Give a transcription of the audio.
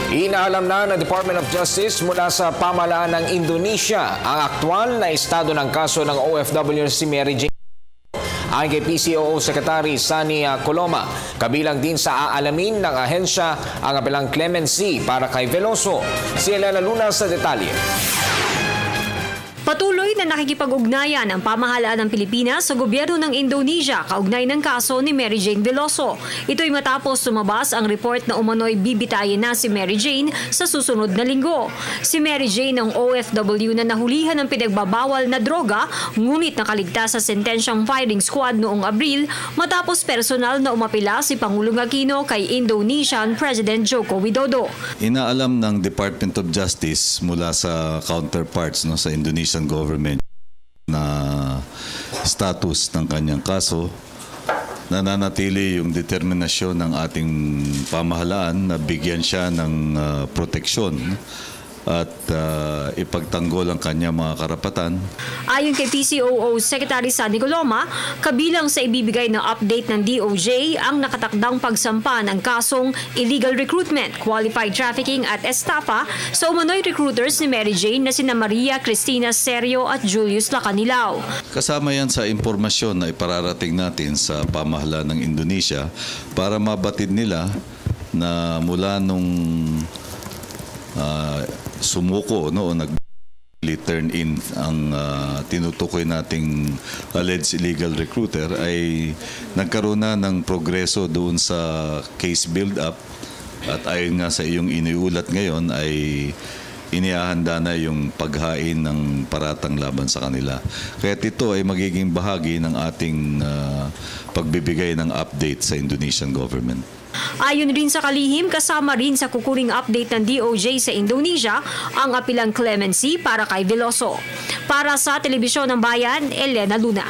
Inaalam na ng Department of Justice mula sa pamahalaan ng Indonesia ang aktwal na estado ng kaso ng OFW si Mary Jane. Ayon kay PCOO Secretary Sani Coloma, kabilang din sa aalamin ng ahensya ang apelang clemency para kay Veloso. Si Elena Luna sa detalye. Patuloy na nakikipag-ugnayan ang pamahalaan ng Pilipinas sa gobyerno ng Indonesia kaugnay ng kaso ni Mary Jane Veloso. Ito'y matapos sumabas ang report na umano'y bibitayin na si Mary Jane sa susunod na linggo. Si Mary Jane ang OFW na nahulihan ng pinagbabawal na droga ngunit nakaligtas sa sentensyang firing squad noong Abril matapos personal na umapila si Pangulong Aquino kay Indonesian President Joko Widodo. Inaalam ng Department of Justice mula sa counterparts sa Indonesian government na status ng kanyang kaso, nananatili yung determinasyon ng ating pamahalaan na bigyan siya ng proteksyon at ipagtanggol ang kanyang mga karapatan. Ayon kay PCOO Secretary Sani Coloma, kabilang sa ibibigay na update ng DOJ ang nakatakdang pagsampa ng kasong illegal recruitment, qualified trafficking at estafa sa umano'y recruiters ni Mary Jane na sina Maria Cristina Serio at Julius Lacanilao. Kasama yan sa impormasyon na ipararating natin sa pamahalaan ng Indonesia para mabatid nila na mula nung sumuko o nag-turn in ang tinutukoy nating alleged illegal recruiter ay nagkaroon na ng progreso doon sa case build-up at ayon nga sa iyong iniulat ngayon ay inihahanda na yung paghain ng paratang laban sa kanila. Kaya ito ay magiging bahagi ng ating pagbibigay ng update sa Indonesian government. Ayon rin sa kalihim, kasama rin sa kukuning update ng DOJ sa Indonesia ang apilang clemency para kay Veloso. Para sa Telebisyon ng Bayan, Elena Luna.